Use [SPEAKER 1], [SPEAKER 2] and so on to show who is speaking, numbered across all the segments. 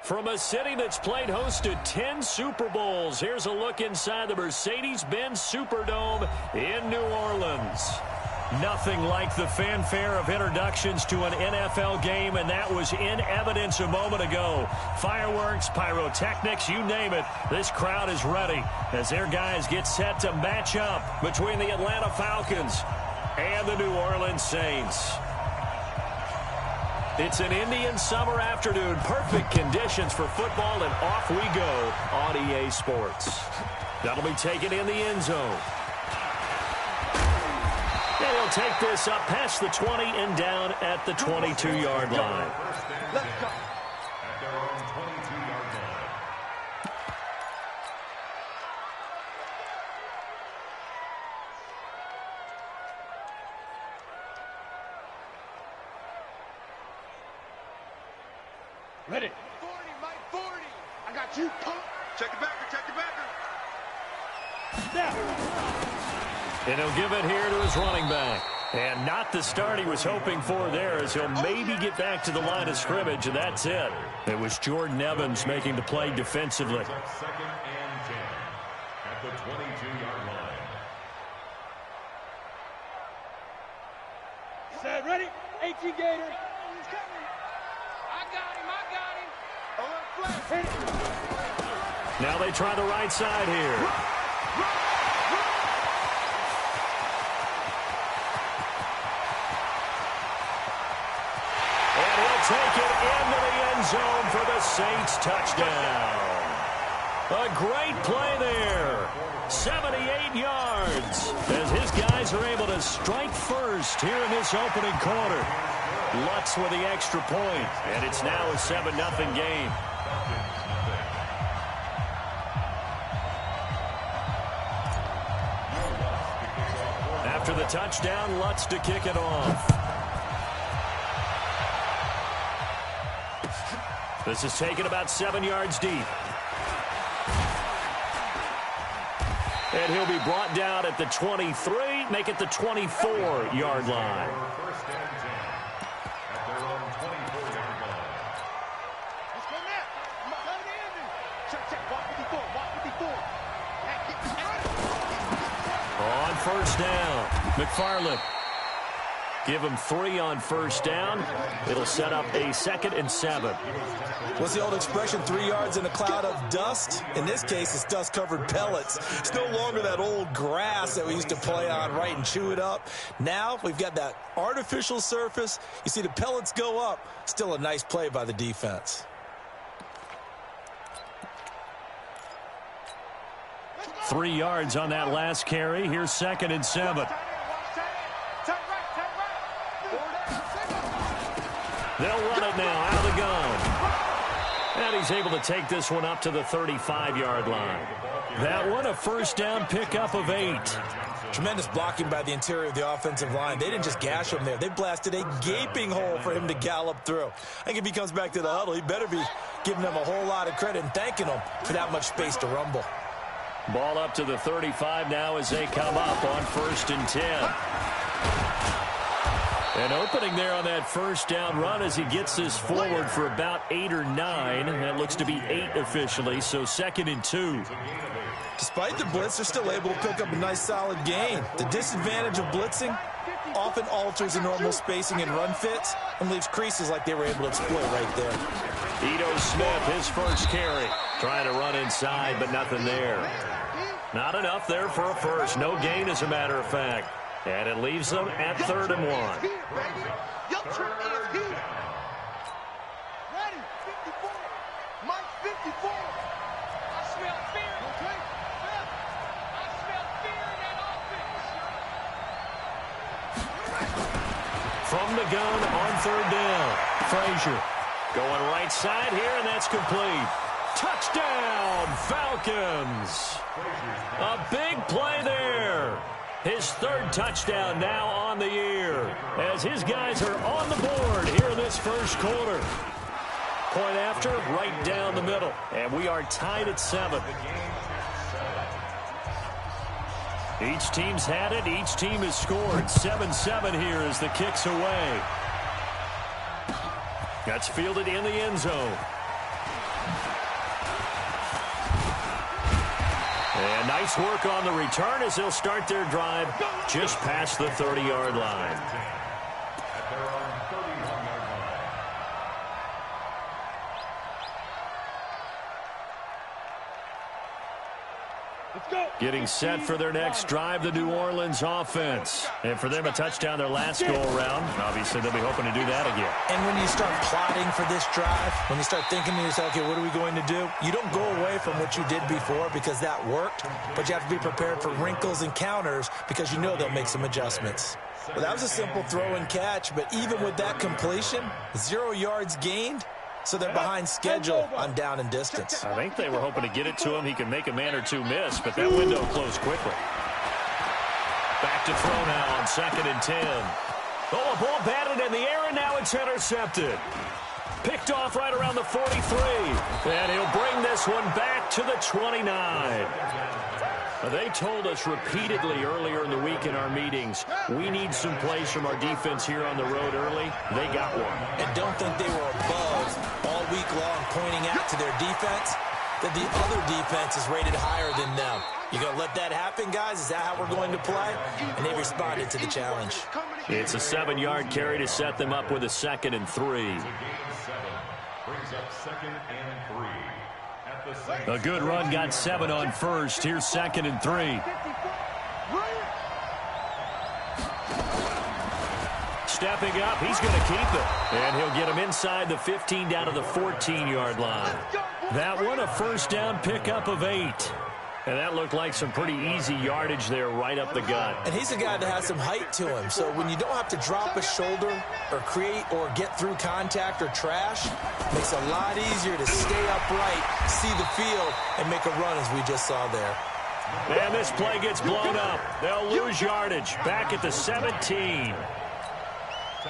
[SPEAKER 1] From a city that's played host to 10 Super Bowls, here's a look inside the Mercedes-Benz Superdome in New Orleans. Nothing like the fanfare of introductions to an NFL game, and that was in evidence a moment ago. Fireworks, pyrotechnics, you name it. This crowd is ready as their guys get set to match up between the Atlanta Falcons and the New Orleans Saints. It's an Indian summer afternoon. Perfect conditions for football, and off we go on EA Sports. That'll be taken in the end zone. And he'll take this up past the 20 and down at the 22-yard line.
[SPEAKER 2] Let's go. At their own 22-yard line.
[SPEAKER 3] Ready.
[SPEAKER 4] 40, Mike, 40. I got you, punk. Check it back, check it back.
[SPEAKER 3] Snap.
[SPEAKER 1] And he'll give it here to his running back. And not the start he was hoping for there, as he'll maybe get back to the line of scrimmage, and that's it. It was Jordan Evans making the play defensively.
[SPEAKER 2] Second and 10 at the 22-yard line.
[SPEAKER 3] Set, ready? 18 Gators.
[SPEAKER 4] He's coming. I got him. Oh, flat.
[SPEAKER 1] Now they try the right side here. Take it into the end zone for the Saints touchdown. A great play there. 78 yards as his guys are able to strike first here in this opening quarter. Lutz with the extra point, and it's now a 7-0 game. After the touchdown, Lutz to kick it off. This is taken about 7 yards deep. And he'll be brought down at the 23, make it the 24-yard line.
[SPEAKER 2] First and 10 at their own 24-yard line.
[SPEAKER 4] Let's go now. Come to Andy. Check. Walk 54.
[SPEAKER 1] On first down, McFarland. Give him 3 on first down. It'll set up a 2nd and 7.
[SPEAKER 5] What's the old expression, 3 yards in a cloud of dust? In this case, it's dust-covered pellets. It's no longer that old grass that we used to play on, right, and chew it up. Now we've got that artificial surface. You see the pellets go up. Still a nice play by the defense.
[SPEAKER 1] Three yards on that last carry. Here's 2nd and 7. They'll run it now out of the gun. And he's able to take this one up to the 35-yard line. That one a first down pickup of 8.
[SPEAKER 5] Tremendous blocking by the interior of the offensive line. They didn't just gash him there. They blasted a gaping hole for him to gallop through. I think if he comes back to the huddle, he better be giving them a whole lot of credit and thanking them for that much space to rumble.
[SPEAKER 1] Ball up to the 35 now as they come up on 1st and 10. An opening there on that first down run as he gets this forward for about 8 or 9. That looks to be 8 officially, so 2nd and 2.
[SPEAKER 5] Despite the blitz, they're still able to pick up a nice solid gain. The disadvantage of blitzing often alters the normal spacing and run fits and leaves creases like they were able to exploit right there.
[SPEAKER 1] Ito Smith, his first carry. Trying to run inside, but nothing there. Not enough there for a first. No gain, as a matter of fact. And it leaves them at 3rd and 1.
[SPEAKER 4] Your trip is here. Ready, 54. Mike, 54. I smell fear. Okay. I smell fear in that offense.
[SPEAKER 1] From the gun on 3rd down. Frazier going right side here, and that's complete. Touchdown, Falcons. A big play there. His 3rd touchdown now on the year as his guys are on the board here in this first quarter. Point after, right down the middle. And we are tied at 7. Each team's had it. Each team has scored. 7-7 here as the kick's away. That's fielded in the end zone. And nice work on the return as they'll start their drive just past the 30-yard line. Getting set for their next drive, the New Orleans offense. And for them, a touchdown their last go-around. Obviously, they'll be hoping to do that again.
[SPEAKER 5] And when you start plotting for this drive, when you start thinking to yourself, okay, what are we going to do? You don't go away from what you did before because that worked, but you have to be prepared for wrinkles and counters because you know they'll make some adjustments. Well, that was a simple throw and catch, but even with that completion, 0 yards gained. So they're behind schedule on down and distance.
[SPEAKER 1] I think they were hoping to get it to him. He could make a man or two miss, but that window closed quickly. Back to throw now on 2nd and 10. Oh, a ball batted in the air, and now it's intercepted. Picked off right around the 43. And he'll bring this one back to the 29. They told us repeatedly earlier in the week in our meetings, we need some plays from our defense here on the road early. They got one.
[SPEAKER 5] And don't think they were above all week long pointing out to their defense that the other defense is rated higher than them. You going to let that happen, guys? Is that how we're going to play? And they responded to the challenge.
[SPEAKER 1] It's a 7-yard carry to set them up with a 2nd and 3.
[SPEAKER 2] Brings up 2nd and 3.
[SPEAKER 1] A good run got 7 on first. Here's 2nd and 3. Stepping up, he's going to keep it. And he'll get him inside the 15 down to the 14-yard line. That one, a first down pickup of 8. And that looked like some pretty easy yardage there right up the gut.
[SPEAKER 5] And he's a guy that has some height to him. So when you don't have to drop a shoulder or create or get through contact or trash, it makes it a lot easier to stay upright, see the field, and make a run as we just saw there.
[SPEAKER 1] And this play gets blown up. They'll lose yardage. Back at the 17.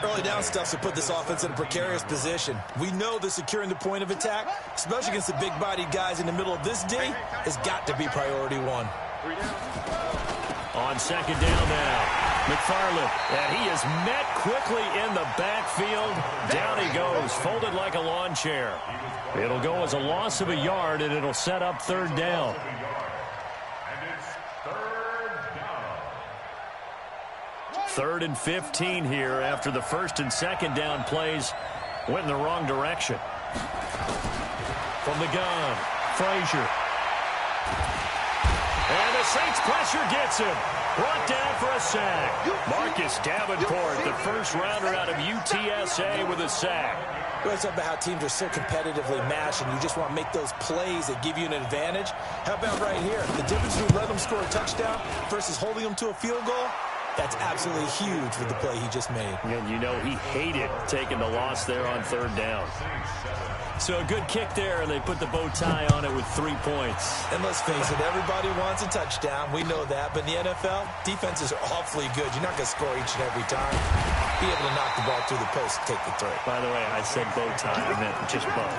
[SPEAKER 5] Early down stuff to put this offense in a precarious position. We know that securing the point of attack, especially against the big-bodied guys in the middle of this D, has got to be priority 1.
[SPEAKER 1] On 2nd down now, McFarland, and he is met quickly in the backfield. Down he goes, folded like a lawn chair. It'll go as a loss of a yard, and it'll set up 3rd down. Third and 15 here after the 1st and 2nd down plays went in the wrong direction. From the gun, Frazier. And the Saints pressure gets him. Brought down for a sack. Marcus Davenport, the first rounder out of UTSA with a sack.
[SPEAKER 5] We always talk about how teams are so competitively matched and you just want to make those plays that give you an advantage. How about right here? The difference between letting them score a touchdown versus holding them to a field goal? That's absolutely huge with the play he just made.
[SPEAKER 1] And you know he hated taking the loss there on 3rd down. So a good kick there, and they put the bow tie on it with 3 points.
[SPEAKER 5] And let's face it, everybody wants a touchdown. We know that. But in the NFL, defenses are awfully good. You're not going to score each and every time. Be able to knock the ball through the post and take the throw.
[SPEAKER 1] By the way, I said bow tie. I meant just bow.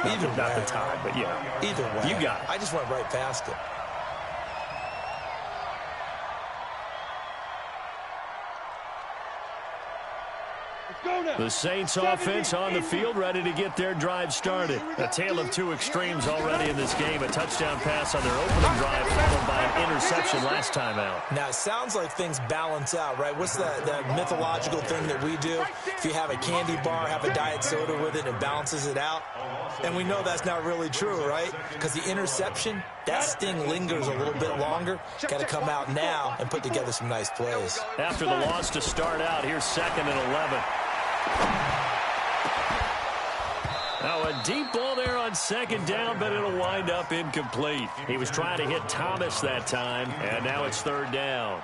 [SPEAKER 5] Either
[SPEAKER 1] not
[SPEAKER 5] way.
[SPEAKER 1] the tie, but yeah.
[SPEAKER 5] Either way.
[SPEAKER 1] You got it.
[SPEAKER 5] I just went right past it.
[SPEAKER 1] The Saints offense on the field, ready to get their drive started. A tale of 2 extremes already in this game. A touchdown pass on their opening drive, followed by an interception last time out.
[SPEAKER 5] Now, it sounds like things balance out, right? What's that mythological thing that we do? If you have a candy bar, have a diet soda with it, and it balances it out. And we know that's not really true, right? Because the interception, that sting lingers a little bit longer. Got to come out now and put together some nice plays.
[SPEAKER 1] After the loss to start out, here's 2nd and 11. Now a deep ball there on 2nd down, but it'll wind up incomplete. He was trying to hit Thomas that time, and now it's 3rd down.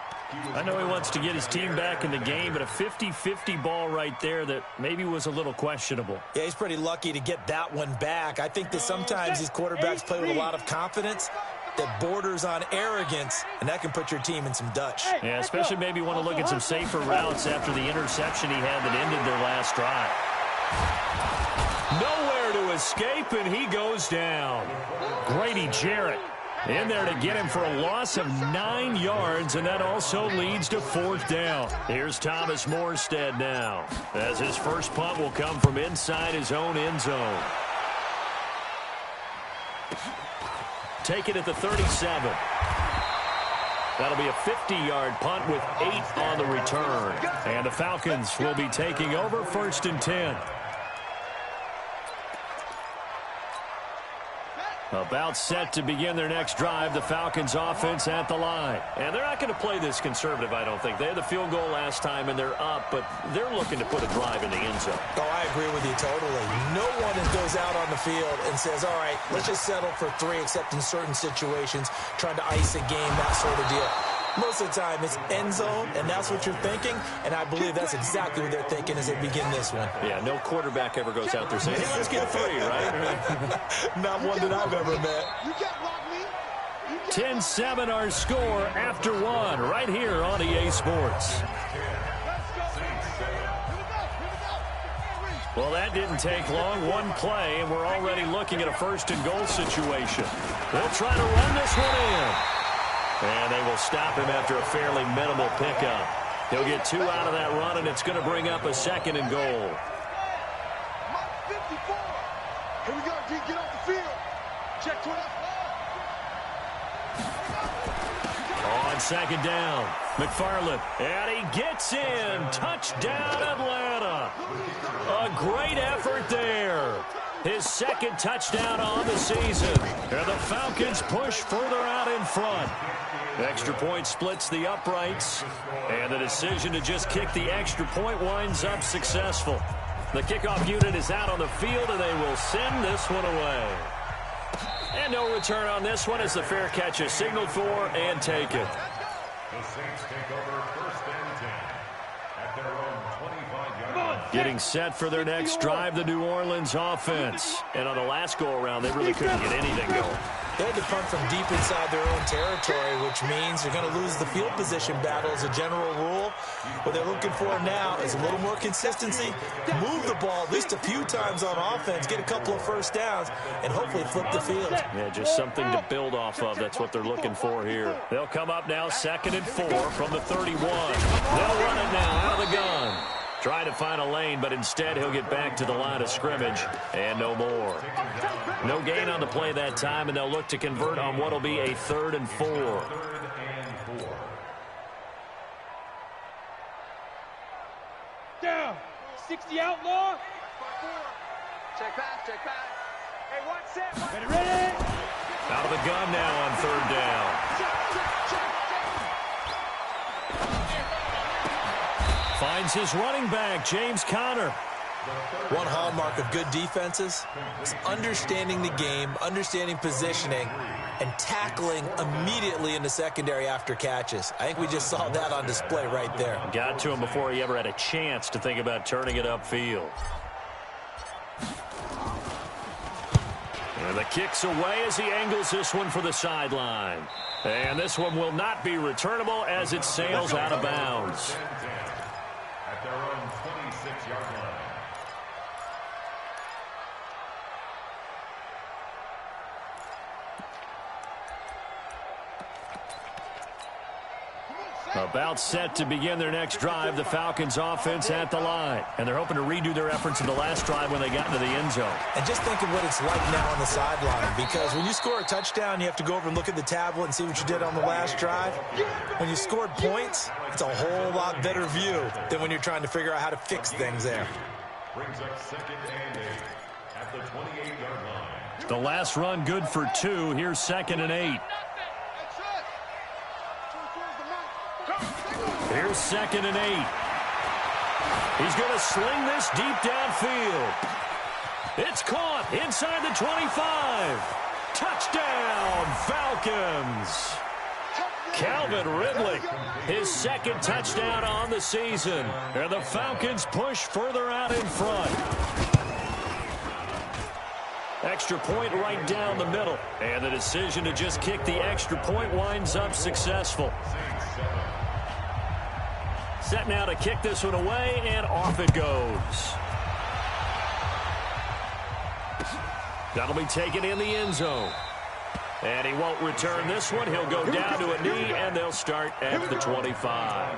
[SPEAKER 1] I know he wants to get his team back in the game, but a 50-50 ball right there that maybe was a little questionable.
[SPEAKER 5] Yeah, he's pretty lucky to get that one back. I think that sometimes these quarterbacks play with a lot of confidence that borders on arrogance, and that can put your team in some Dutch.
[SPEAKER 1] Yeah, especially maybe want to look at some safer routes after the interception he had that ended their last drive. Nowhere to escape, and he goes down. Grady Jarrett in there to get him for a loss of 9 yards, and that also leads to 4th down. Here's Thomas Morstead now, as his first punt will come from inside his own end zone. Take it at the 37. That'll be a 50-yard punt with 8 on the return. And the Falcons will be taking over 1st and 10. About set to begin their next drive, the Falcons offense at the line. And they're not going to play this conservative, I don't think. They had the field goal last time, and they're up, but they're looking to put a drive in the end zone.
[SPEAKER 5] Oh, I agree with you totally. No one goes out on the field and says, all right, let's just settle for 3, except in certain situations, trying to ice a game, that sort of deal. Most of the time, it's end zone, and that's what you're thinking, and I believe that's exactly what they're thinking as they begin this one.
[SPEAKER 1] Yeah, no quarterback ever goes out there saying, hey, let's get 3, right?
[SPEAKER 5] Not one that I've ever met.
[SPEAKER 1] 10-7 our score after 1 right here on EA Sports. Well, that didn't take long. 1 play, and we're already looking at a 1st and goal situation. They'll try to run this one in. And they will stop him after a fairly minimal pickup. He'll get 2 out of that run, and it's going to bring up a 2nd and goal.
[SPEAKER 4] Here we go, D. Get off the field. Check to it.
[SPEAKER 1] On 2nd down, McFarland. And he gets in. Touchdown, Atlanta. A great effort there. His 2nd touchdown on the season. And the Falcons push further out in front. Extra point splits the uprights. And the decision to just kick the extra point winds up successful. The kickoff unit is out on the field, and they will send this one away. And no return on this one as the fair catch is signaled for and taken.
[SPEAKER 2] The Saints take over 1st and 10 at their own 25-yard line.
[SPEAKER 1] Getting set for their next drive, the New Orleans offense. And on the last go-around, they really couldn't get anything going.
[SPEAKER 5] They had to punt from deep inside their own territory, which means they're going to lose the field position battle as a general rule. What they're looking for now is a little more consistency, move the ball at least a few times on offense, get a couple of 1st downs, and hopefully flip the field.
[SPEAKER 1] Yeah, just something to build off of. That's what they're looking for here. They'll come up now 2nd and 4 from the 31. They'll run it now out of the gun. Trying to find a lane, but instead he'll get back to the line of scrimmage, and no more. No gain on the play that time, and they'll look to convert on what will be a 3rd and 4.
[SPEAKER 3] Down. 60 outlaw.
[SPEAKER 4] Check back, check back. Hey, one set.
[SPEAKER 3] Ready, ready.
[SPEAKER 1] Out of the gun now on 3rd down. Finds his running back, James Conner.
[SPEAKER 5] One hallmark of good defenses is understanding the game, understanding positioning, and tackling immediately in the secondary after catches. I think we just saw that on display right there.
[SPEAKER 1] Got to him before he ever had a chance to think about turning it upfield. And the kick's away as he angles this one for the sideline. And this one will not be returnable as it sails out of bounds.
[SPEAKER 2] At their own 26-yard line.
[SPEAKER 1] About set to begin their next drive, the Falcons offense at the line. And they're hoping to redo their efforts in the last drive when they got into the end zone.
[SPEAKER 5] And just think of what it's like now on the sideline, because when you score a touchdown, you have to go over and look at the tablet and see what you did on the last drive. When you scored points, it's a whole lot better view than when you're trying to figure out how to fix things there.
[SPEAKER 2] Brings up 2nd and 8 at the 28-yard line.
[SPEAKER 1] The last run good for 2. Here's 2nd and 8. Here's 2nd and 8. He's going to sling this deep downfield. It's caught inside the 25. Touchdown, Falcons. Calvin Ridley, his 2nd touchdown on the season. And the Falcons push further out in front. Extra point right down the middle. And the decision to just kick the extra point winds up successful. Set now to kick this one away, and off it goes. That'll be taken in the end zone. And he won't return this one. He'll go down to a knee, and they'll start at the 25.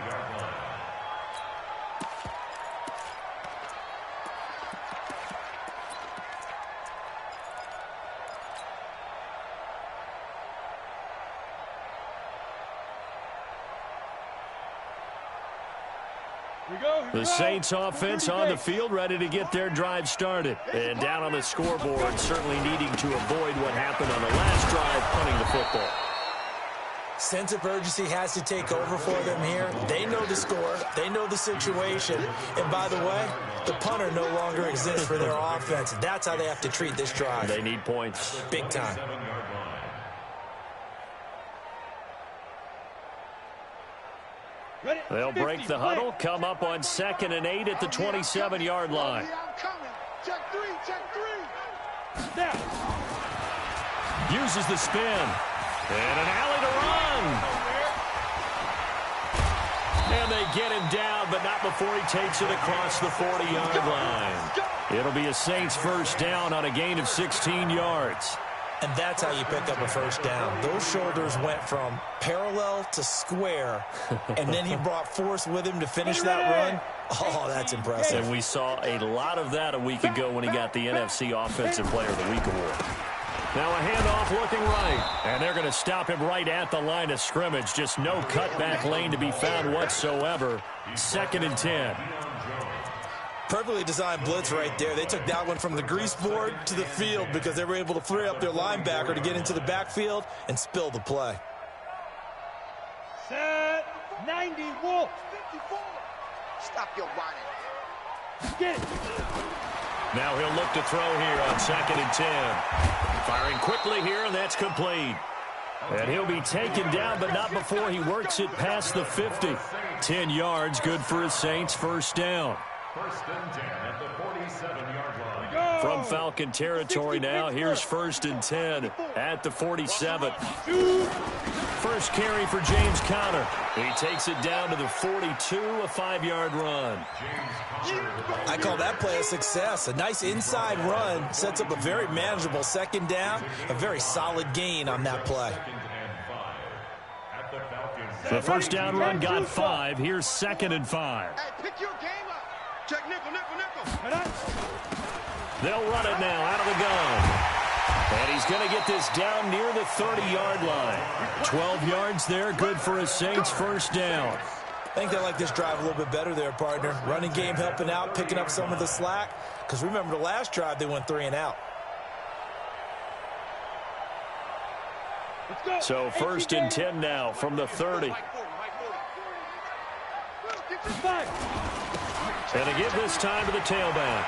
[SPEAKER 1] The Saints offense on the field, ready to get their drive started. And down on the scoreboard, certainly needing to avoid what happened on the last drive, punting the football.
[SPEAKER 5] Sense of urgency has to take over for them here. They know the score. They know the situation. And by the way, the punter no longer exists for their offense. That's how they have to treat this drive.
[SPEAKER 1] They need points.
[SPEAKER 5] Big time.
[SPEAKER 1] They'll break the huddle, come up on 2nd and 8 at the 27-yard line.
[SPEAKER 4] Check three.
[SPEAKER 3] Snap.
[SPEAKER 1] Uses the spin. And an alley to run. And they get him down, but not before he takes it across the 40-yard line. It'll be a Saints first down on a gain of 16 yards.
[SPEAKER 5] And that's how you pick up a first down. Those shoulders went from parallel to square, and then he brought force with him to finish that run. Oh, that's impressive.
[SPEAKER 1] And we saw a lot of that a week ago when he got the NFC Offensive Player of the Week award. Now a handoff looking right, and they're going to stop him right at the line of scrimmage. Just no cutback lane to be found whatsoever. 2nd and 10.
[SPEAKER 5] Perfectly designed blitz right there. They took that one from the grease board to the field because they were able to free up their linebacker to get into the backfield and spill the play.
[SPEAKER 3] Set. 90 Wolf.
[SPEAKER 4] 54. Stop your whining.
[SPEAKER 3] Get it.
[SPEAKER 1] Now he'll look to throw here on 2nd and 10. Firing quickly here, and that's complete. And he'll be taken down, but not before he works it past the 50. 10 yards, good for his Saints first down.
[SPEAKER 2] 1st and 10 at the 47-yard line.
[SPEAKER 1] From Falcon territory now, here's 1st and 10 at the 47. First carry for James Conner. He takes it down to the 42, a 5-yard run.
[SPEAKER 5] I call that play a success. A nice inside run sets up a very manageable 2nd down, a very solid gain on that play.
[SPEAKER 1] The first down run got 5. Here's 2nd and 5.
[SPEAKER 4] Hey, pick your game up. Check nickel.
[SPEAKER 1] They'll run it now out of the gun. And he's going to get this down near the 30-yard line. 12 yards there, good for a Saints first down.
[SPEAKER 5] I think they like this drive a little bit better there, partner. Running game helping out, picking up some of the slack. Because remember the last drive, they went 3 and out.
[SPEAKER 1] So 1st and 10 now from the 30. And to give this time to the tailback.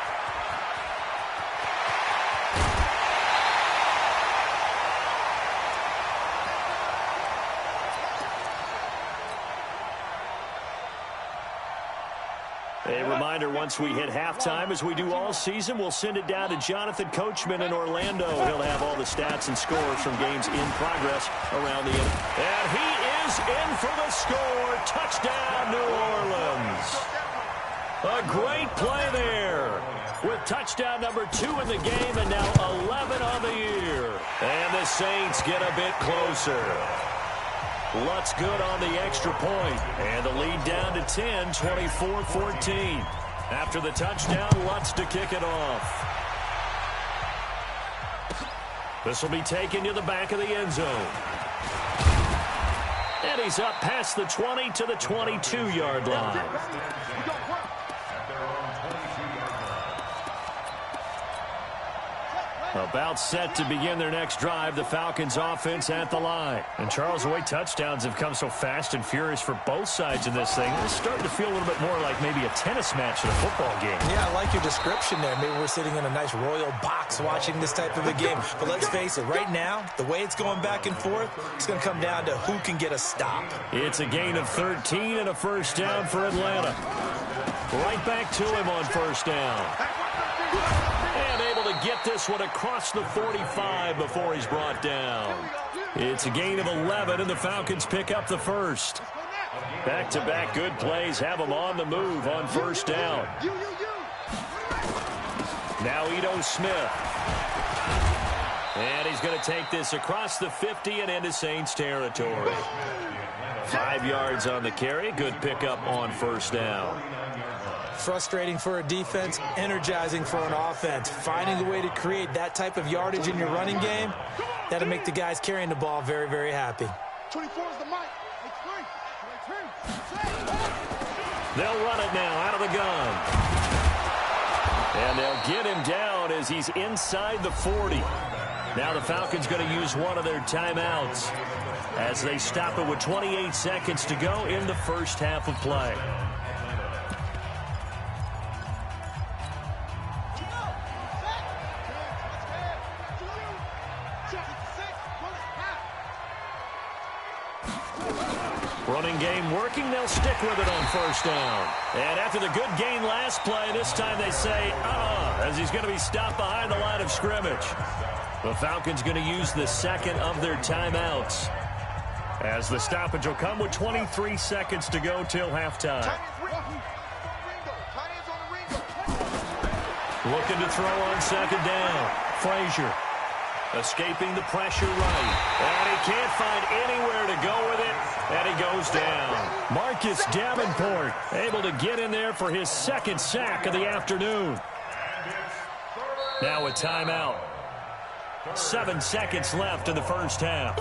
[SPEAKER 1] A reminder, once we hit halftime, as we do all season, we'll send it down to Jonathan Coachman in Orlando. He'll have all the stats and scores from games in progress around the end. And he is in for the score. Touchdown, New Orleans. A great play there with touchdown number 2 in the game and now 11 on the year. And the Saints get a bit closer. Lutz good on the extra point, and the lead down to 10, 24-14. After the touchdown, Lutz to kick it off. This will be taken to the back of the end zone. And he's up past the 20 to the 22-yard line. About set to begin their next drive, the Falcons offense at the line. And Charles, the way touchdowns have come so fast and furious for both sides in this thing, it's starting to feel a little bit more like maybe a tennis match in a football game.
[SPEAKER 5] Yeah, I like your description there. Maybe we're sitting in a nice royal box watching this type of a game. But let's face it, right now, the way it's going back and forth, it's going to come down to who can get a stop.
[SPEAKER 1] It's a gain of 13 and a first down for Atlanta. Right back to him on first down. And able to get this one across the 45 before he's brought down. It's a gain of 11, and the Falcons pick up the first. Back-to-back good plays have them on the move on first down. Now Ito Smith. And he's going to take this across the 50 and into Saints territory. 5 yards on the carry. Good pickup on first down.
[SPEAKER 5] Frustrating for a defense, energizing for an offense. Finding a way to create that type of yardage in your running game, that'll make the guys carrying the ball very, very happy.
[SPEAKER 4] 24 is the mic.
[SPEAKER 1] They'll run it now out of the gun. And they'll get him down as he's inside the 40. Now the Falcons going to use one of their timeouts as they stop it with 28 seconds to go in the first half of play. Running game working. They'll stick with it on first down. And after the good gain last play, this time they say, as he's going to be stopped behind the line of scrimmage. The Falcons going to use the second of their timeouts, as the stoppage will come with 23 seconds to go till halftime. Looking to throw on second down. Frazier escaping the pressure right. And he can't find anywhere to go with it. And he goes down. Marcus Davenport able to get in there for his second sack of the afternoon. Now a timeout. 7 seconds left in the first half.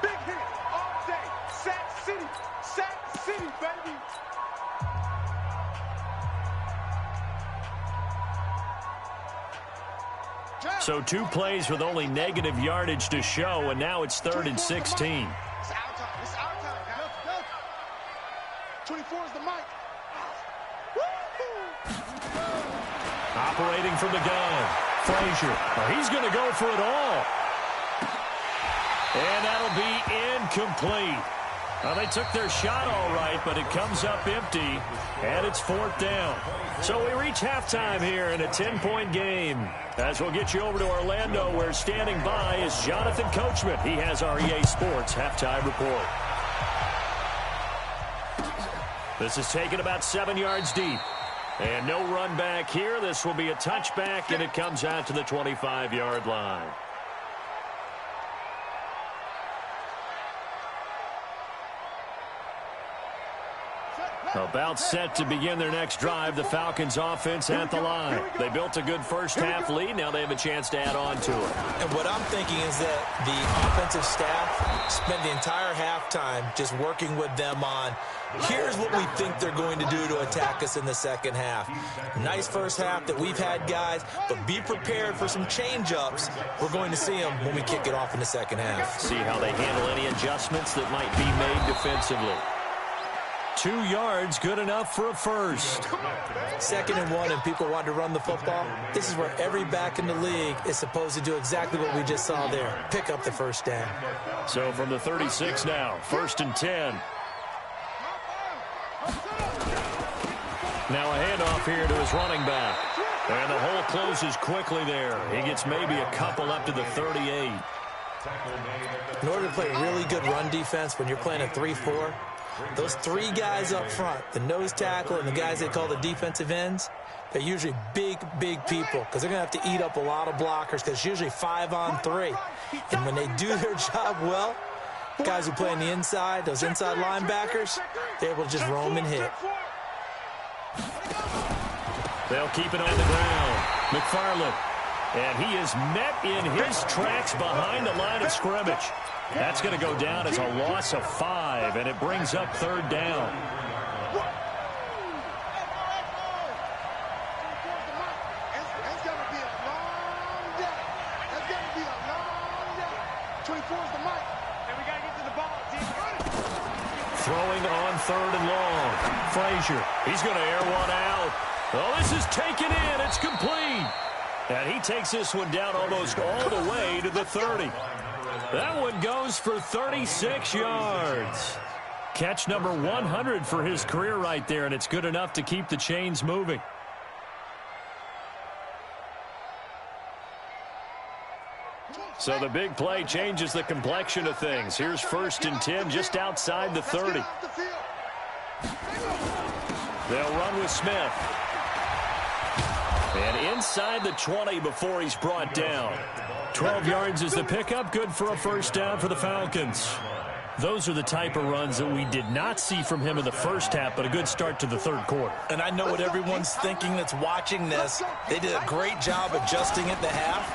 [SPEAKER 4] Big hit all day. Sack City, baby.
[SPEAKER 1] So 2 plays with only negative yardage to show, and now it's 3rd and 16.
[SPEAKER 4] It's our time. It's our time, guys. 24 is the mic.
[SPEAKER 1] Operating from the gun. Frazier. He's going to go for it all. And that'll be incomplete. Well, they took their shot all right, but it comes up empty, and it's 4th down. So we reach halftime here in a 10-point game. As we'll get you over to Orlando, where standing by is Jonathan Coachman. He has our EA Sports halftime report. This is taken about 7 yards deep. And no run back here. This will be a touchback, and it comes out to the 25-yard line. About set to begin their next drive, the Falcons offense at the line. They built a good first half lead. Now they have a chance to add on to it.
[SPEAKER 5] And what I'm thinking is that the offensive staff spent the entire halftime just working with them on, here's what we think they're going to do to attack us in the second half. Nice first half that we've had, guys, but be prepared for some change-ups. We're going to see them when we kick it off in the second half.
[SPEAKER 1] See how they handle any adjustments that might be made defensively. 2 yards, good enough for a first.
[SPEAKER 5] 2nd and 1, and people want to run the football. This is where every back in the league is supposed to do exactly what we just saw there. Pick up the first down.
[SPEAKER 1] So from the 36 now, 1st and 10. Now a handoff here to his running back. And the hole closes quickly there. He gets maybe a couple up to the 38.
[SPEAKER 5] In order to play really good run defense when you're playing a 3-4, those 3 guys up front, the nose tackle and the guys they call the defensive ends, they're usually big people because they're going to have to eat up a lot of blockers because it's usually 5 on 3. And when they do their job well, guys who play on the inside, those inside linebackers, they're able to just roam and hit.
[SPEAKER 1] They'll keep it on the ground. McFarland. And he is met in his tracks behind the line of scrimmage. That's going to go down as a loss of 5, and it brings up 3rd down.
[SPEAKER 4] It's going to be a long day. It's going to be a long day. 24 is the mic. And we got to get to the ball.
[SPEAKER 1] Throwing on 3rd and long. Frazier. He's going to air one out. Oh, this is taken in. It's complete. And he takes this one down almost all the way to the 30. That one goes for 36 yards. Catch number 100 for his career right there, and it's good enough to keep the chains moving. So the big play changes the complexion of things. Here's 1st and 10 just outside the 30. They'll run with Smith. And inside the 20 before he's brought down. 12 yards is the pickup, good for a first down for the Falcons. Those are the type of runs that we did not see from him in the first half, but a good start to the 3rd quarter.
[SPEAKER 5] And I know what everyone's thinking that's watching this. They did a great job adjusting at the half.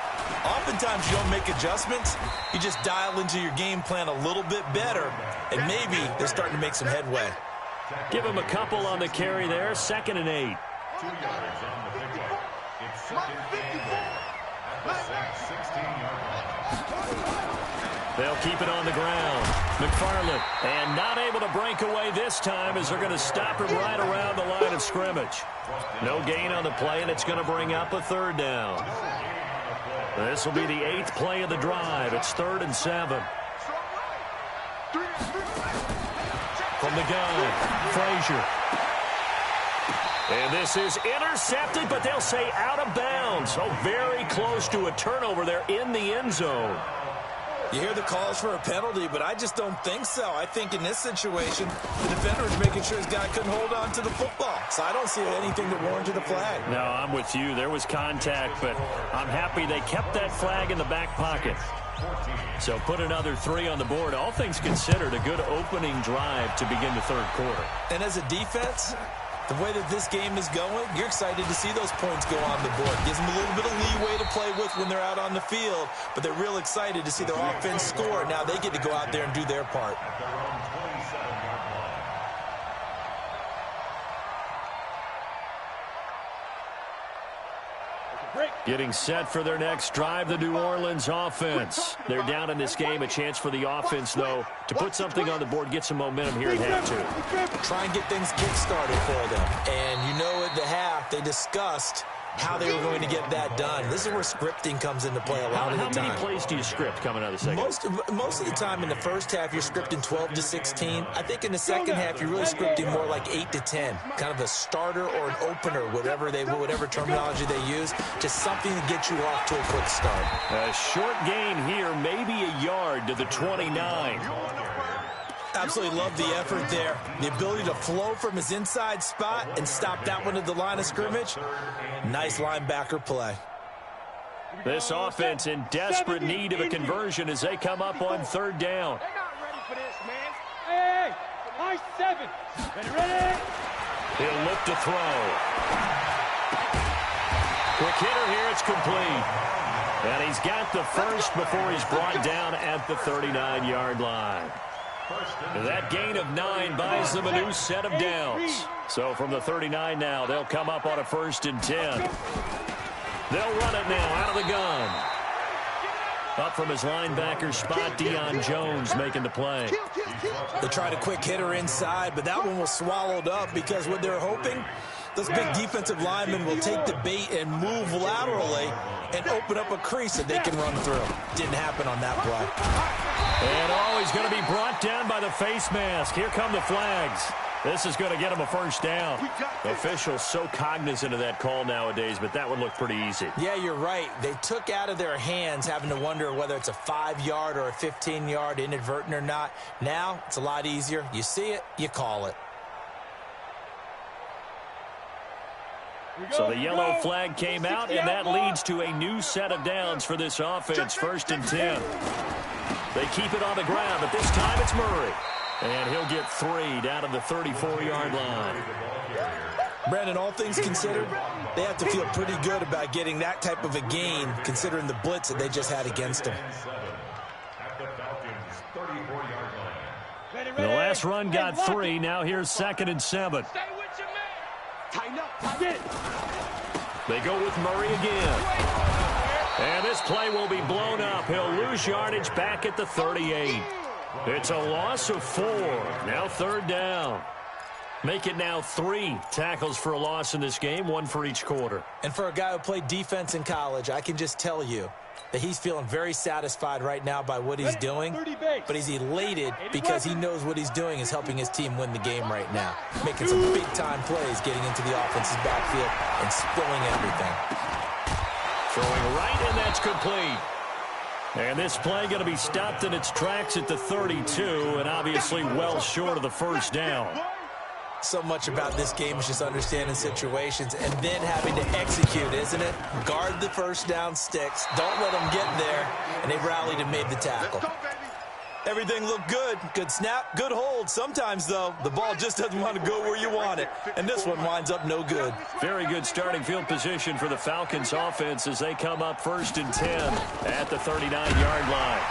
[SPEAKER 5] Oftentimes you don't make adjustments. You just dial into your game plan a little bit better, and maybe they're starting to make some headway.
[SPEAKER 1] Give him a couple on the carry there. 2nd and 8.
[SPEAKER 2] 2 yards on the big play. It's 2nd and goal at the Saints 16-yard line.
[SPEAKER 1] They'll keep it on the ground. McFarland, and not able to break away this time as they're going to stop him right around the line of scrimmage. No gain on the play, and it's going to bring up a 3rd down. This will be the 8th play of the drive. It's 3rd and 7. From the gun, Frazier. And this is intercepted, but they'll say out of bounds. So very close to a turnover there in the end zone.
[SPEAKER 5] You hear the calls for a penalty, but I just don't think so. I think in this situation, the defender is making sure his guy couldn't hold on to the football. So I don't see anything that warranted the flag.
[SPEAKER 1] No, I'm with you. There was contact, but I'm happy they kept that flag in the back pocket. So put another 3 on the board. All things considered, a good opening drive to begin the 3rd quarter.
[SPEAKER 5] And as a defense, the way that this game is going, you're excited to see those points go on the board. Gives them a little bit of leeway to play with when they're out on the field, but they're real excited to see their offense score. Now they get to go out there and do their part.
[SPEAKER 1] Getting set for their next drive, the New Orleans offense. They're down in this game. A chance for the offense, though, to put something on the board, get some momentum here at half 2.
[SPEAKER 5] Try and get things kick-started for them. And you know at the half, they discussed how they were going to get that done. This is where scripting comes into play a lot of the time.
[SPEAKER 1] How many plays do you script coming out of the second?
[SPEAKER 5] Most of the time in the first half, you're scripting 12 to 16. I think in the second half, you're really scripting more like 8 to 10. Kind of a starter or an opener, whatever terminology they use. Just something to get you off to a quick start.
[SPEAKER 1] A short gain here, maybe a yard to the 29.
[SPEAKER 5] Absolutely love the effort there. The ability to flow from his inside spot and stop that one at the line of scrimmage. Nice linebacker play.
[SPEAKER 1] This offense in desperate need of a conversion as they come up on 3rd down.
[SPEAKER 3] They're not ready for this, man. Hey, high 7. Ready?
[SPEAKER 1] He'll look to throw. Quick hitter here, it's complete. And he's got the first before he's brought down at the 39-yard line. That gain of 9 buys them a new set of downs. So from the 39 now, they'll come up on a 1st and 10. They'll run it now out of the gun. Up from his linebacker spot, Deion Jones making the play.
[SPEAKER 5] They tried a quick hitter inside, but that one was swallowed up because what they're hoping, those big defensive linemen will take the bait and move laterally and open up a crease that they can run through. Didn't happen on that play.
[SPEAKER 1] And he's going to be brought down by the face mask. Here come the flags. This is going to get him a 1st down. Officials so cognizant of that call nowadays, but that one looked pretty easy.
[SPEAKER 5] Yeah, you're right. They took out of their hands having to wonder whether it's a 5-yard or a 15-yard, inadvertent or not. Now, it's a lot easier. You see it, you call it.
[SPEAKER 1] So the yellow flag came out, and that leads to a new set of downs for this offense, 1st and 10. They keep it on the ground, but this time it's Murray. And he'll get 3 down to the 34-yard line.
[SPEAKER 5] Brandon, all things considered, they have to feel pretty good about getting that type of a gain, considering the blitz that they just had against them.
[SPEAKER 1] The last run got 3. Now here's 2nd and 7. They go with Murray again. And this play will be blown up. He'll lose yardage back at the 38. It's a loss of 4. Now 3rd down. Make it now 3 tackles for a loss in this game, 1 for each quarter.
[SPEAKER 5] And for a guy who played defense in college, I can just tell you that he's feeling very satisfied right now by what he's doing, but he's elated because he knows what he's doing is helping his team win the game right now, making some big-time plays, getting into the offense's backfield and spilling everything.
[SPEAKER 1] Throwing right, and that's complete. And this play going to be stopped in its tracks at the 32, and obviously well short of the 1st down.
[SPEAKER 5] So much about this game is just understanding situations and then having to execute, isn't it? Guard the 1st down sticks. Don't let them get there. And they rallied and made the tackle. Everything looked good. Good snap, good hold. Sometimes, though, the ball just doesn't want to go where you want it. And this one winds up no good.
[SPEAKER 1] Very good starting field position for the Falcons offense as they come up 1st and 10 at the 39-yard line.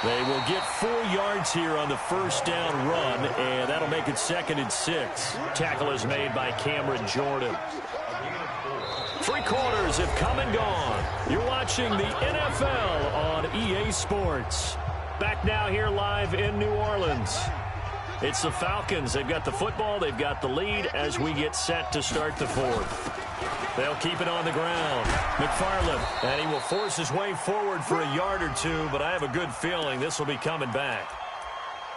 [SPEAKER 1] They will get 4 yards here on the first down run, and that'll make it 2nd and 6. Tackle is made by Cameron Jordan. 3 quarters have come and gone. You're watching the NFL on EA Sports. Back now here live in New Orleans. It's the Falcons. They've got the football. They've got the lead as we get set to start the 4th. They'll keep it on the ground. McFarland, and he will force his way forward for a yard or 2, but I have a good feeling this will be coming back.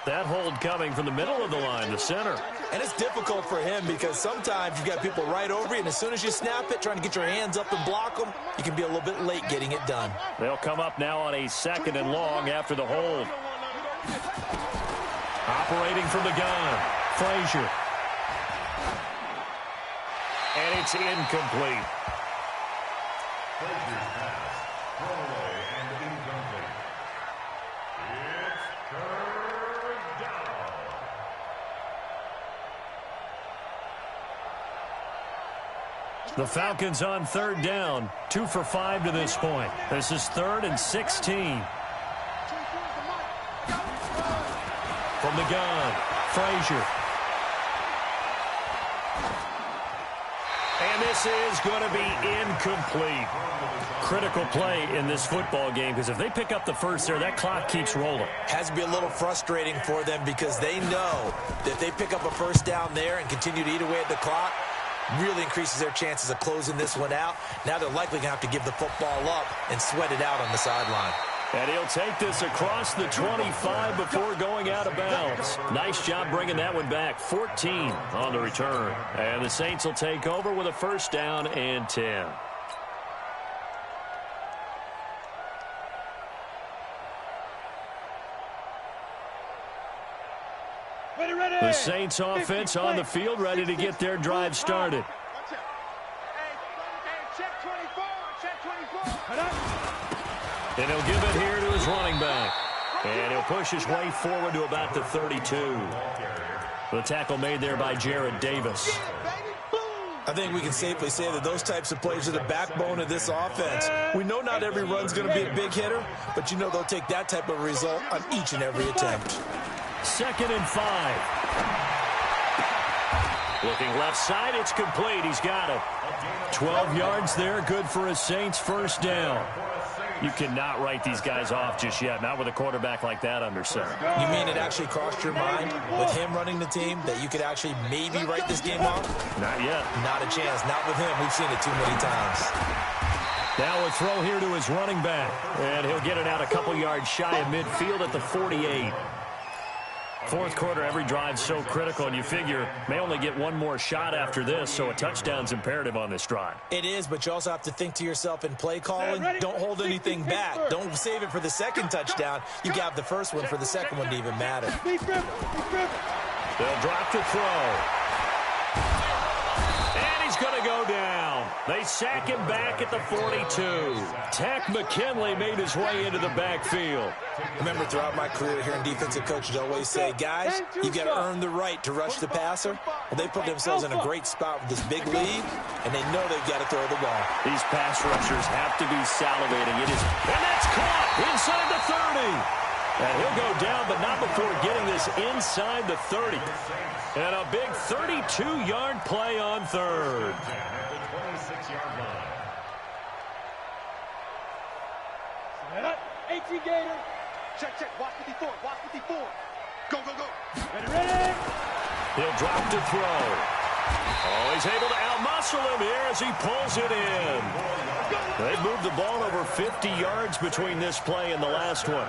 [SPEAKER 1] That hold coming from the middle of the line, the center.
[SPEAKER 5] And it's difficult for him because sometimes you've got people right over you, and as soon as you snap it, trying to get your hands up and block them, you can be a little bit late getting it done.
[SPEAKER 1] They'll come up now on a 2nd and long after the hold. Operating from the gun, Frazier. And it's incomplete.
[SPEAKER 2] Frazier's pass, thrown away and incomplete. It's 3rd down.
[SPEAKER 1] The Falcons on 3rd down, 2 for 5 to this point. This is 3rd and 16. From the gun, Frazier. And this is going to be incomplete. Critical play in this football game because if they pick up the first there, that clock keeps rolling.
[SPEAKER 5] Has to be a little frustrating for them because they know that if they pick up a first down there and continue to eat away at the clock, really increases their chances of closing this one out. Now they're likely going to have to give the football up and sweat it out on the sideline.
[SPEAKER 1] And he'll take this across the 25 before going out of bounds. Nice job bringing that one back. 14 on the return. And the Saints will take over with a first down and 10. The Saints offense on the field ready to get their drive started. And he'll give it here to his running back. And he'll push his way forward to about the 32. The tackle made there by Jared Davis.
[SPEAKER 5] I think we can safely say that those types of plays are the backbone of this offense. We know not every run's going to be a big hitter, but you know they'll take that type of result on each and every attempt.
[SPEAKER 1] 2nd and 5. Looking left side, it's complete. He's got it. 12 yards there, good for a Saints first down. You cannot write these guys off just yet, not with a quarterback like that under center.
[SPEAKER 5] You mean it actually crossed your mind with him running the team that you could actually maybe write this game off?
[SPEAKER 1] Not yet.
[SPEAKER 5] Not a chance. Not with him. We've seen it too many times.
[SPEAKER 1] Now a throw here to his running back. And he'll get it out a couple yards shy of midfield at the 48. 4th quarter, every drive so critical, and you figure may only get one more shot after this, so a touchdown's imperative on this drive.
[SPEAKER 5] It is, but you also have to think to yourself in play calling, don't hold anything back. Don't save it for the second touchdown. You got the first one for the second one to even matter.
[SPEAKER 1] They'll drop to throw. And he's going to go down. They sack him back at the 42. Tack McKinley made his way into the backfield.
[SPEAKER 5] Remember, throughout my career here in defensive coaches, always say, guys, you got to earn the right to rush the passer. Well, they put themselves in a great spot with this big lead, and they know they've got to throw the ball.
[SPEAKER 1] These pass rushers have to be salivating. And that's caught inside the 30. And he'll go down, but not before getting this inside the 30. And a big 32-yard play on 3rd.
[SPEAKER 3] 18 Gator.
[SPEAKER 4] Check. Watch 54. Watch 54. Go.
[SPEAKER 3] Ready.
[SPEAKER 1] He'll drop to throw. Oh, he's able to outmuscle him here as he pulls it in. They've moved the ball over 50 yards between this play and the last one.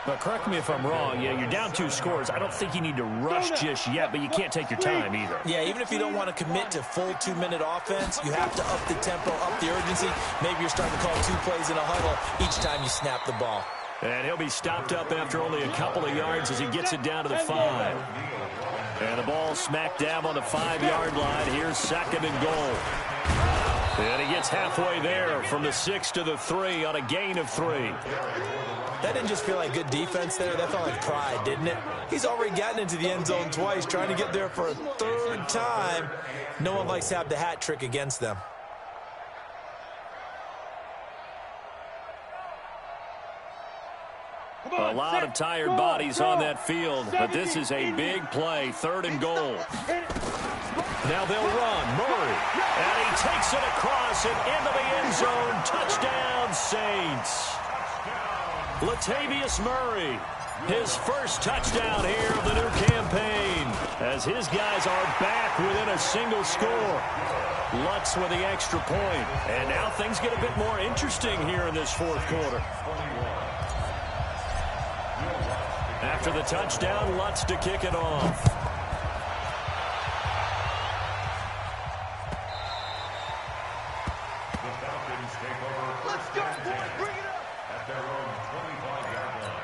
[SPEAKER 1] But correct me if I'm wrong, you're down 2 scores. I don't think you need to rush just yet, but you can't take your time either.
[SPEAKER 5] Yeah, even if you don't want to commit to full 2-minute offense, you have to up the tempo, up the urgency. Maybe you're starting to call 2 plays in a huddle each time you snap the ball.
[SPEAKER 1] And he'll be stopped up after only a couple of yards as he gets it down to the 5. And the ball smack dab on the 5-yard line. Here's 2nd and goal. And he gets halfway there from the 6 to the 3 on a gain of 3.
[SPEAKER 5] That didn't just feel like good defense there. That felt like pride, didn't it? He's already gotten into the end zone twice, trying to get there for a 3rd time. No one likes to have the hat trick against them.
[SPEAKER 1] A lot of tired bodies on that field, but this is a big play, 3rd and goal. Now they'll run. Murray. And he takes it across and into the end zone. Touchdown, Saints. Latavius Murray. His first touchdown here of the new campaign, as his guys are back within a single score. Lutz with the extra point. And now things get a bit more interesting here in this 4th quarter. After the touchdown, Lutz to kick it off.
[SPEAKER 2] The Falcons take over first and 10 at their own 25-yard line.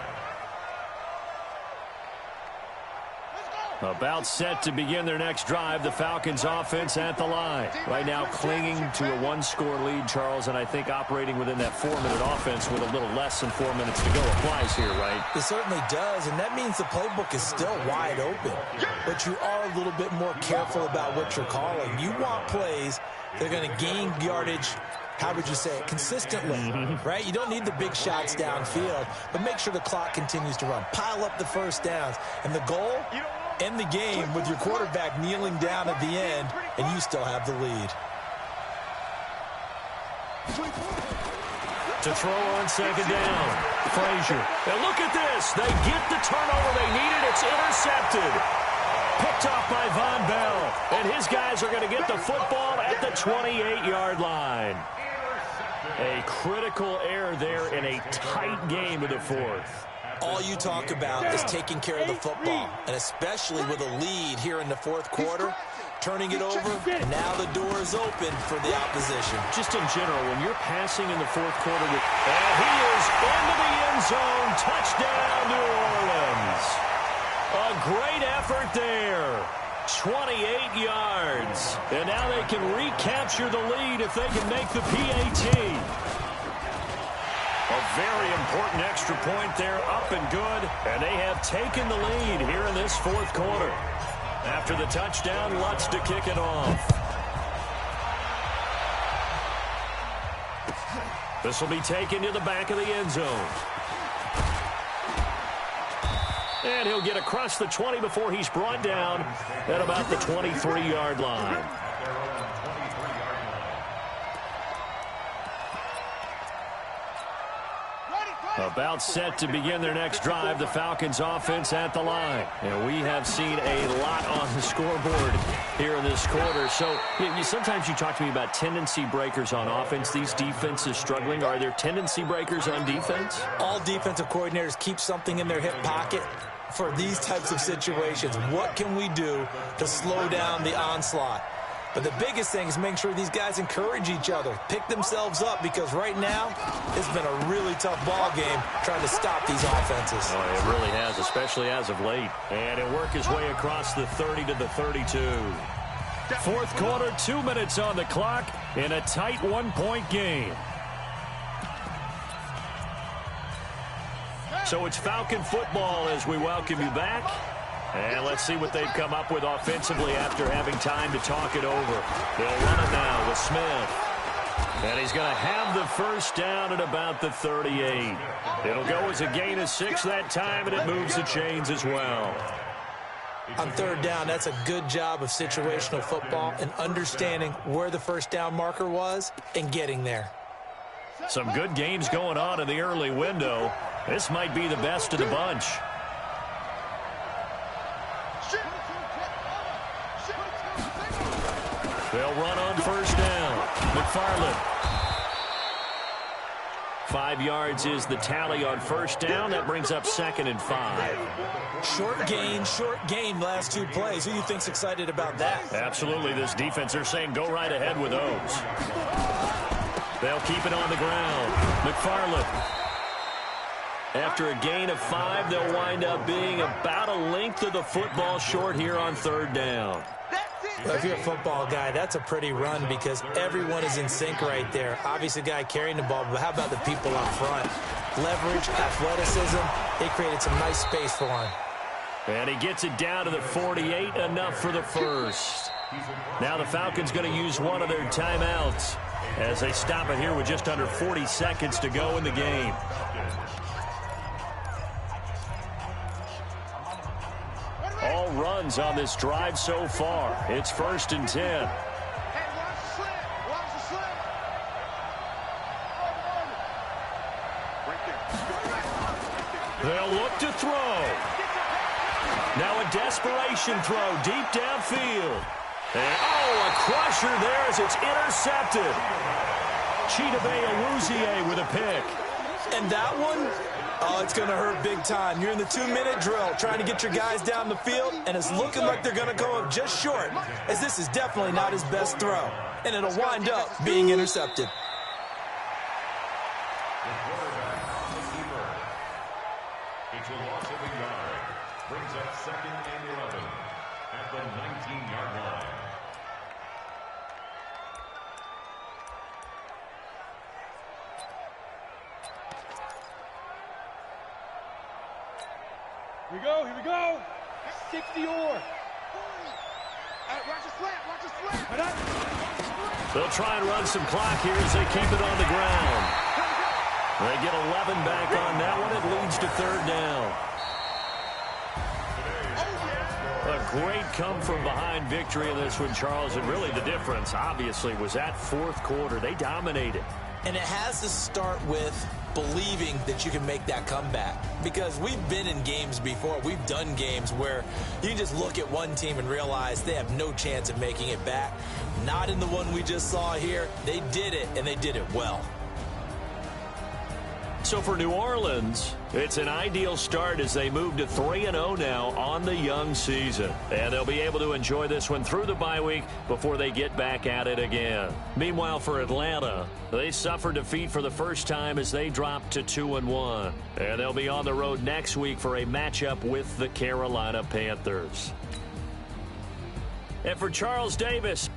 [SPEAKER 1] About set to begin their next drive, the Falcons offense at the line. Right now clinging to a 1-score lead, Charles, and I think operating within that 4-minute offense with a little less than 4 minutes to go applies here, right?
[SPEAKER 5] It certainly does, and that means the playbook is still wide open. But you are a little bit more careful about what you're calling. You want plays that are going to gain yardage, how would you say it, consistently, right? You don't need the big shots downfield, but make sure the clock continues to run. Pile up the first downs, and the goal, end the game with your quarterback kneeling down at the end, and you still have the lead.
[SPEAKER 1] To throw on 2nd down, Frazier. And look at this. They get the turnover they needed. It's intercepted. Picked off by Von Bell. And his guys are going to get the football at the 28-yard line. A critical error there in a tight game of the 4th.
[SPEAKER 5] All you talk about is taking care of the football, and especially with a lead here in the 4th quarter, turning it over, now the door is open for the opposition.
[SPEAKER 1] Just in general, when you're passing in the 4th quarter, and he is into the end zone, touchdown, New Orleans. A great effort there. 28 yards. And now they can recapture the lead if they can make the PAT. A very important extra point there, up and good. And they have taken the lead here in this 4th quarter. After the touchdown, Lutz to kick it off. This will be taken to the back of the end zone. And he'll get across the 20 before he's brought down at about the 23-yard line. About set to begin their next drive, the Falcons offense at the line. And we have seen a lot on the scoreboard here in this quarter. So sometimes you talk to me about tendency breakers on offense. These defenses struggling. Are there tendency breakers on defense?
[SPEAKER 5] All defensive coordinators keep something in their hip pocket for these types of situations. What can we do to slow down the onslaught? But the biggest thing is making sure these guys encourage each other, pick themselves up, because right now it's been a really tough ball game trying to stop these offenses.
[SPEAKER 1] Oh, it really has, especially as of late. And it worked his way across the 30 to the 32. 4th quarter, 2 minutes on the clock in a tight 1-point game. So it's Falcon football as we welcome you back. And let's see what they've come up with offensively after having time to talk it over. They'll run it now with Smith. And he's going to have the first down at about the 38. It'll go as a gain of 6 that time, and it moves the chains as well.
[SPEAKER 5] On 3rd down, that's a good job of situational football and understanding where the first down marker was and getting there.
[SPEAKER 1] Some good games going on in the early window. This might be the best of the bunch. They'll run on first down. McFarland. 5 yards is the tally on first down. That brings up 2nd and 5.
[SPEAKER 5] Short gain last 2 plays. Who do you think's excited about that?
[SPEAKER 1] Absolutely. This defense, they're saying go right ahead with those. They'll keep it on the ground. McFarland. After a gain of 5, they'll wind up being about a length of the football short here on 3rd down.
[SPEAKER 5] Well, if you're a football guy, that's a pretty run because everyone is in sync right there. Obviously, the guy carrying the ball, but how about the people up front? Leverage, athleticism, they created some nice space for him.
[SPEAKER 1] And he gets it down to the 48, enough for the first. Now the Falcons going to use one of their timeouts as they stop it here with just under 40 seconds to go in the game. All runs on this drive so far. It's 1st and 10.
[SPEAKER 4] Hey, watch the slant. Watch the slant. Right there.
[SPEAKER 1] They'll look to throw. Now a desperation throw deep downfield. And, a crusher there as it's intercepted. Chidobe Awuzie with a pick.
[SPEAKER 5] And that one, it's going to hurt big time. You're in the 2-minute drill trying to get your guys down the field, and it's looking like they're going to go up just short, as this is definitely not his best throw. And it'll wind up being intercepted.
[SPEAKER 2] It's a loss of a yard. Brings up 2nd and 11 at the 19-yard line.
[SPEAKER 3] Here we go. 60 or.
[SPEAKER 4] Watch the slant. Watch the slant.
[SPEAKER 1] They'll try and run some clock here as they keep it on the ground. They get 11 back on that one. It leads to 3rd down. A great come-from-behind victory in this one, Charles. And really the difference, obviously, was that 4th quarter. They dominated.
[SPEAKER 5] And it has to start with believing that you can make that comeback. Because we've been in games before. We've done games where you just look at one team and realize they have no chance of making it back. Not in the one we just saw here. They did it, and they did it well.
[SPEAKER 1] So for New Orleans, it's an ideal start as they move to 3-0 now on the young season. And they'll be able to enjoy this one through the bye week before they get back at it again. Meanwhile, for Atlanta, they suffered defeat for the first time as they dropped to 2-1. And they'll be on the road next week for a matchup with the Carolina Panthers. And for Charles Davis,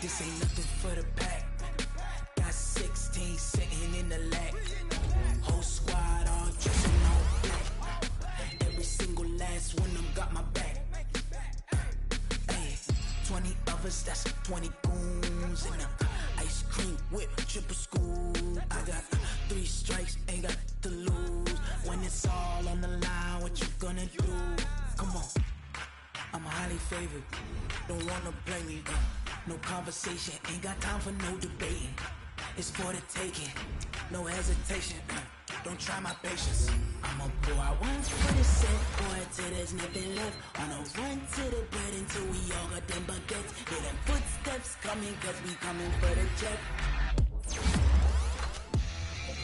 [SPEAKER 6] this ain't nothing for the pack. Got 16 sitting in the lap. Whole squad all dressing all black. Every single last one of them got my back. Hey, 20 of us, that's 20 goons. And ice cream whip, triple scoop. I got 3 strikes, ain't got to lose. When it's all on the line, what you gonna do? Come on, I'm highly favored. Don't wanna play me. No conversation, ain't got time for no debating. It's for the taking, no hesitation. Don't try my patience. I'm a boy, I once for the set, boy, till there's nothing left. On a run to the bread until we all got them baguettes. Hear them footsteps coming, cause we coming for the check.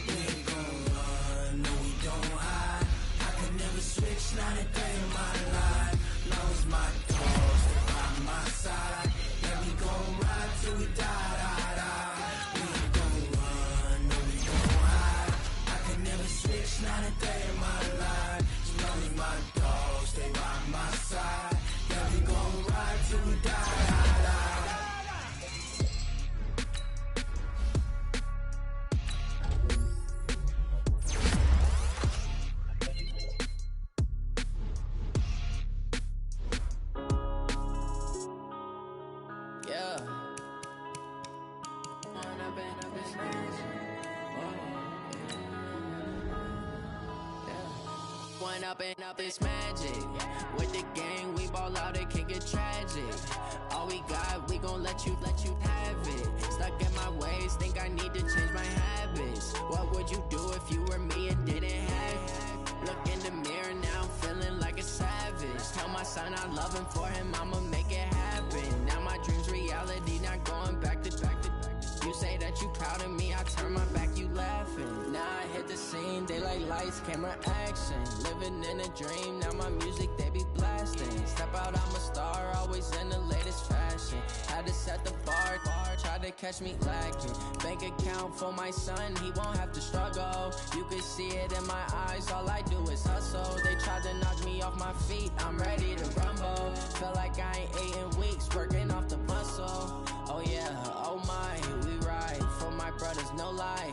[SPEAKER 6] We ain't gon' run, no we don't hide. I can never switch, not a day in my life. Long as my dogs stay by my side. We gon' ride till we die. We ain't gon' run, no we gon' hide. I can never switch, not a day in my life. As long as my dogs stay by my side. Yeah, we gon' ride till we die.
[SPEAKER 7] Up this magic. With the gang, we ball out, it can get tragic. All we got, we gon' let you have it. Stuck in my ways, think I need to change my habits. What would you do if you were me and didn't have it? Look in the mirror now, feeling like a savage. Tell my son I love him, for him I'ma make it happen. Now my dream's reality, not going back to. You say that you proud of me, I turn my back, you laughing. Now I hit the scene, daylight lights, camera action. Living in a dream, now my music, they be blasting. Step out, I'm a star, always in the latest fashion. Had to set the bar, try to catch me lacking. Bank account for my son, he won't have to struggle. You can see it in my eyes, all I do is hustle. They tried to knock me off my feet, I'm ready to rumble. Feel like I ain't ate in weeks, working off the muscle. Oh yeah, oh my, we ride for my brothers, no lie.